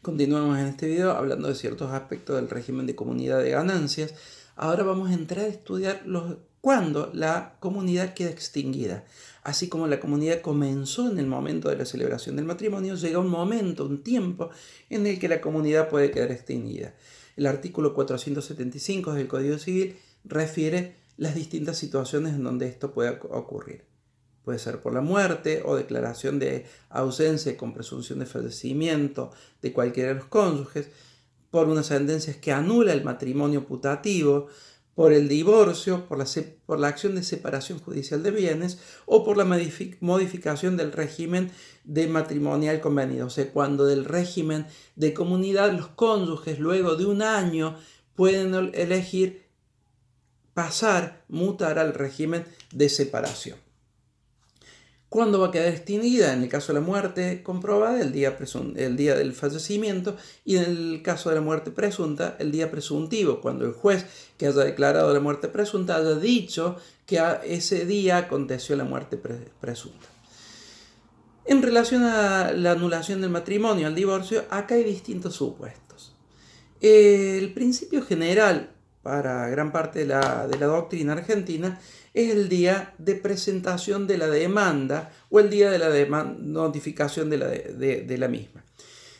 Continuamos en este video hablando de ciertos aspectos del régimen de comunidad de ganancias. Ahora vamos a entrar a estudiar cuándo la comunidad queda extinguida. Así como la comunidad comenzó en el momento de la celebración del matrimonio, llega un momento, un tiempo en el que la comunidad puede quedar extinguida. El artículo 475 del Código Civil refiere las distintas situaciones en donde esto puede ocurrir. Puede ser por la muerte o declaración de ausencia con presunción de fallecimiento de cualquiera de los cónyuges, por una sentencia que anula el matrimonio putativo, por el divorcio, por la acción de separación judicial de bienes o por la modificación del régimen de matrimonial convenido. O sea, cuando del régimen de comunidad los cónyuges luego de un año pueden elegir mutar al régimen de separación. ¿Cuándo va a quedar extinguida? En el caso de la muerte comprobada, el día del fallecimiento, y en el caso de la muerte presunta, el día presuntivo, cuando el juez que haya declarado la muerte presunta haya dicho que ese día aconteció la muerte presunta. En relación a la anulación del matrimonio, al divorcio, acá hay distintos supuestos. El principio general para gran parte de la doctrina argentina es el día de presentación de la demanda o el día de la notificación de la misma.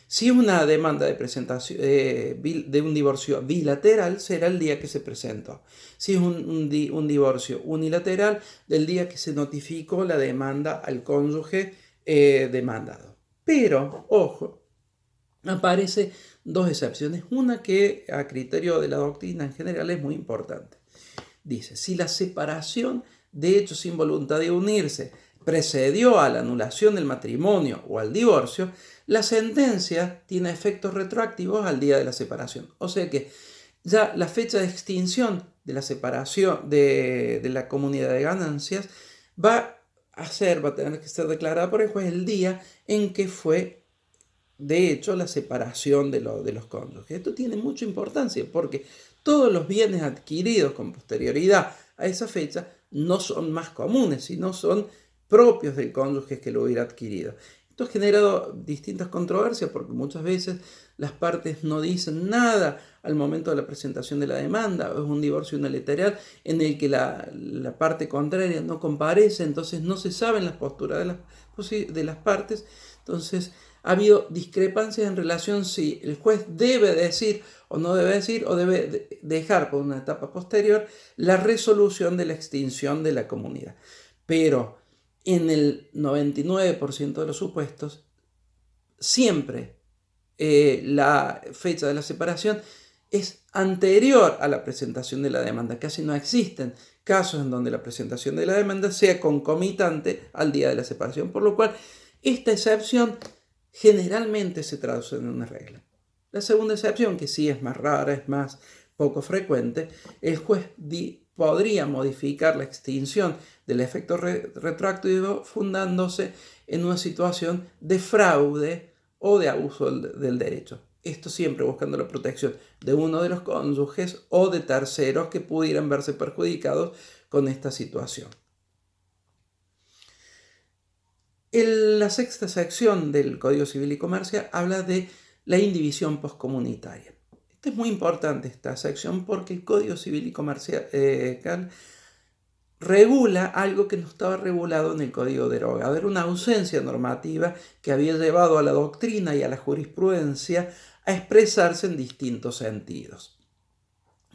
Si es una demanda de presentación de un divorcio bilateral, será el día que se presentó. Si es un divorcio unilateral, del día que se notificó la demanda al cónyuge demandado. Pero, ojo, aparece dos excepciones. Una que a criterio de la doctrina en general es muy importante. Dice, si la separación de hecho sin voluntad de unirse precedió a la anulación del matrimonio o al divorcio, la sentencia tiene efectos retroactivos al día de la separación. O sea que ya la fecha de extinción de la separación de la comunidad de ganancias va a tener que ser declarada por el juez el día en que fue de hecho la separación de los cónyuges. Esto tiene mucha importancia porque todos los bienes adquiridos con posterioridad a esa fecha no son más comunes, sino son propios del cónyuge que lo hubiera adquirido. Esto ha generado distintas controversias porque muchas veces las partes no dicen nada al momento de la presentación de la demanda. Es un divorcio unilateral en el que la parte contraria no comparece, entonces no se saben las posturas de las partes. Entonces ha habido discrepancias en relación si el juez debe decir o no debe decir o debe dejar por una etapa posterior la resolución de la extinción de la comunidad. Pero en el 99% de los supuestos, siempre la fecha de la separación es anterior a la presentación de la demanda. Casi no existen casos en donde la presentación de la demanda sea concomitante al día de la separación, por lo cual esta excepción generalmente se traduce en una regla. La segunda excepción, que sí es más rara, es más poco frecuente, el juez podría modificar la extinción del efecto retroactivo fundándose en una situación de fraude o de abuso del derecho. Esto siempre buscando la protección de uno de los cónyuges o de terceros que pudieran verse perjudicados con esta situación. La sexta sección del Código Civil y Comercial habla de la indivisión poscomunitaria. Esta es muy importante, esta sección, porque el Código Civil y Comercial regula algo que no estaba regulado en el Código derogado. Era una ausencia normativa que había llevado a la doctrina y a la jurisprudencia a expresarse en distintos sentidos.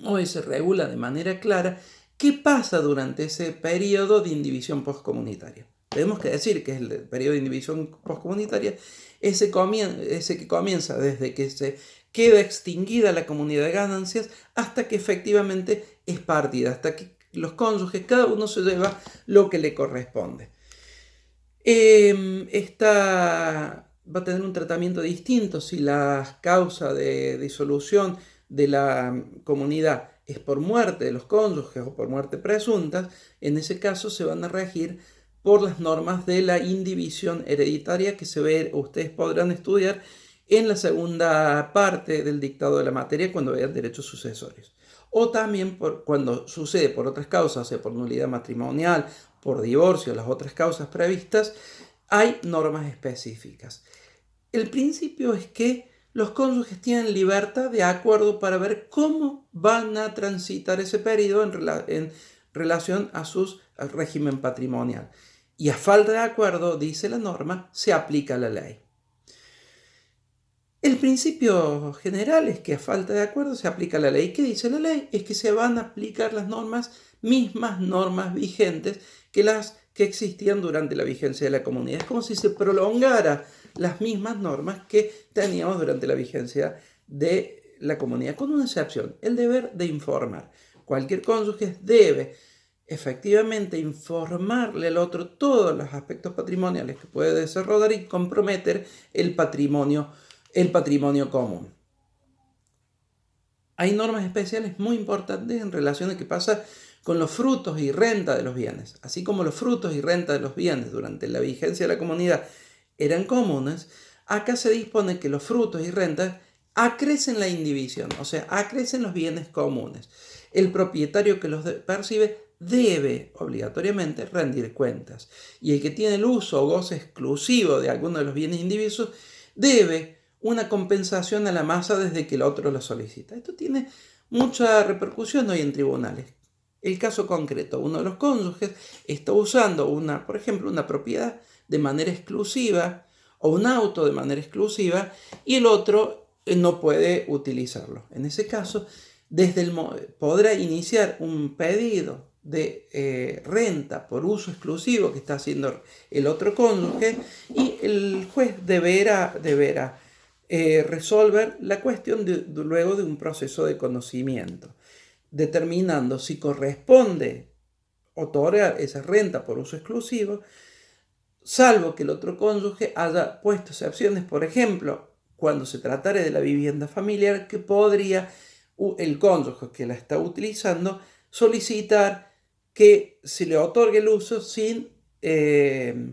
Hoy se regula de manera clara qué pasa durante ese periodo de indivisión poscomunitaria. Tenemos que decir que es el periodo de indivisión poscomunitaria ese que comienza desde que se queda extinguida la comunidad de ganancias hasta que efectivamente es partida, hasta que los cónyuges, cada uno se lleva lo que le corresponde. Esta va a tener un tratamiento distinto si la causa de disolución de la comunidad es por muerte de los cónyuges o por muerte presunta. En ese caso se van a regir por las normas de la indivisión hereditaria que ustedes podrán estudiar en la segunda parte del dictado de la materia cuando vean derechos sucesorios. O también cuando sucede por otras causas, o sea, por nulidad matrimonial, por divorcio, las otras causas previstas, hay normas específicas. El principio es que los cónyuges tienen libertad de acuerdo para ver cómo van a transitar ese periodo en relación a su régimen patrimonial. Y a falta de acuerdo, dice la norma, se aplica la ley. El principio general es que a falta de acuerdo se aplica la ley. ¿Qué dice la ley? Es que se van a aplicar las mismas normas vigentes que las que existían durante la vigencia de la comunidad. Es como si se prolongara las mismas normas que teníamos durante la vigencia de la comunidad, con una excepción, el deber de informar. Cualquier cónyuge debe efectivamente informarle al otro todos los aspectos patrimoniales que puede desarrollar y comprometer el patrimonio común. Hay normas especiales muy importantes en relación a qué pasa con los frutos y renta de los bienes. Así como los frutos y renta de los bienes durante la vigencia de la comunidad eran comunes, acá se dispone que los frutos y rentas acrecen la indivisión, o sea, acrecen los bienes comunes. El propietario que los percibe debe obligatoriamente rendir cuentas, y el que tiene el uso o goce exclusivo de alguno de los bienes indivisos debe una compensación a la masa desde que el otro lo solicita. Esto tiene mucha repercusión hoy en tribunales. El caso concreto, uno de los cónyuges está usando por ejemplo, una propiedad de manera exclusiva o un auto de manera exclusiva y el otro no puede utilizarlo. En ese caso, podrá iniciar un pedido de renta por uso exclusivo que está haciendo el otro cónyuge y el juez deberá resolver la cuestión luego de un proceso de conocimiento, determinando si corresponde otorgar esa renta por uso exclusivo, salvo que el otro cónyuge haya puesto excepciones, por ejemplo, cuando se tratare de la vivienda familiar, que podría el cónyuge que la está utilizando solicitar que se le otorgue el uso sin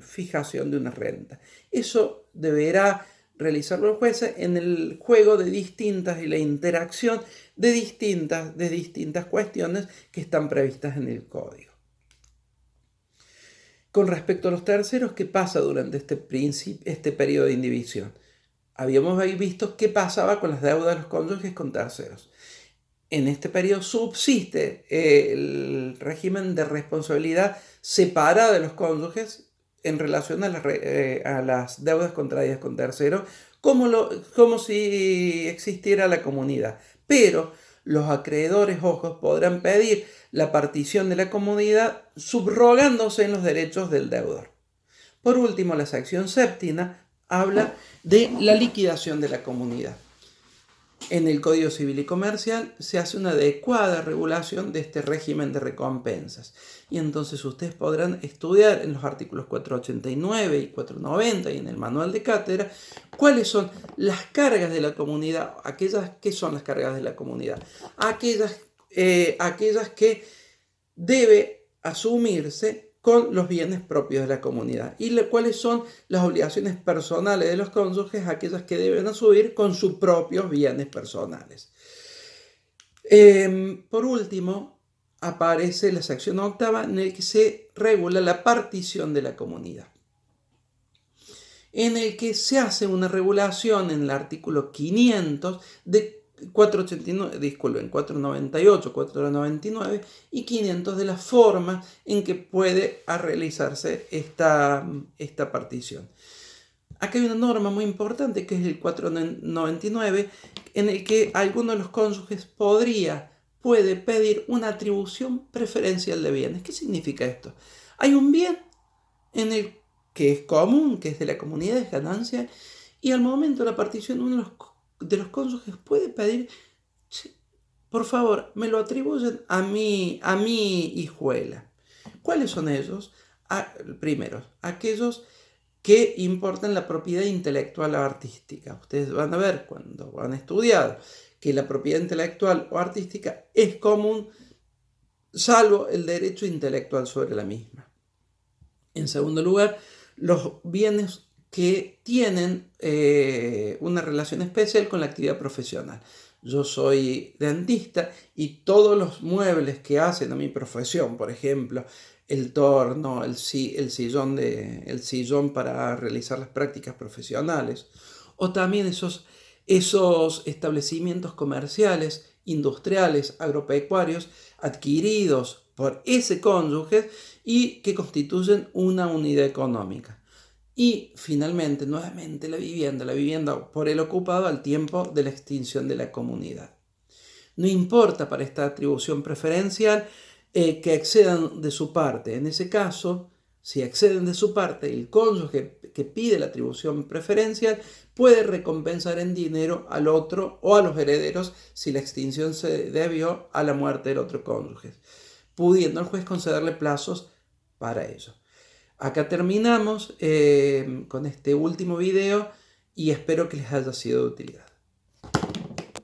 fijación de una renta. Eso deberá realizarlo el juez en el juego de distintas y la interacción de distintas cuestiones que están previstas en el código. Con respecto a los terceros, ¿qué pasa durante este periodo de indivisión? Habíamos ahí visto qué pasaba con las deudas de los cónyuges con terceros. En este periodo subsiste el régimen de responsabilidad separada de los cónyuges en relación a las deudas contraídas con terceros, como si existiera la comunidad. Pero los acreedores, podrán pedir la partición de la comunidad subrogándose en los derechos del deudor. Por último, la sección séptima habla de la liquidación de la comunidad. En el Código Civil y Comercial se hace una adecuada regulación de este régimen de recompensas. Y entonces ustedes podrán estudiar en los artículos 489 y 490 y en el manual de cátedra cuáles son las cargas de la comunidad. ¿Qué son las cargas de la comunidad? Aquellas que debe asumirse con los bienes propios de la comunidad y cuáles son las obligaciones personales de los cónyuges, aquellas que deben asumir con sus propios bienes personales. Por último, aparece la sección octava en el que se regula la partición de la comunidad, en el que se hace una regulación en el artículo 500 de 498, 499 y 500 de la forma en que puede realizarse esta partición. Acá hay una norma muy importante que es el 499 en el que alguno de los cónyuges puede pedir una atribución preferencial de bienes. ¿Qué significa esto? Hay un bien en el que es común, que es de la comunidad, es ganancia, y al momento de la partición uno de los cónyuges puede pedir, por favor, me lo atribuyen a mi hijuela. ¿Cuáles son ellos? Primero, aquellos que importan la propiedad intelectual o artística. Ustedes van a ver cuando han estudiado que la propiedad intelectual o artística es común, salvo el derecho intelectual sobre la misma. En segundo lugar, los bienes que tienen una relación especial con la actividad profesional. Yo soy dentista y todos los muebles que hacen a mi profesión, por ejemplo, el torno, el sillón para realizar las prácticas profesionales, o también esos Esos establecimientos comerciales, industriales, agropecuarios, adquiridos por ese cónyuge y que constituyen una unidad económica. Y finalmente, nuevamente, la vivienda por el ocupado al tiempo de la extinción de la comunidad. No importa para esta atribución preferencial que excedan de su parte. En ese caso, si exceden de su parte, el cónyuge que pide la atribución preferencial puede recompensar en dinero al otro o a los herederos si la extinción se debió a la muerte del otro cónyuge, pudiendo el juez concederle plazos para ello. Acá terminamos con este último video y espero que les haya sido de utilidad.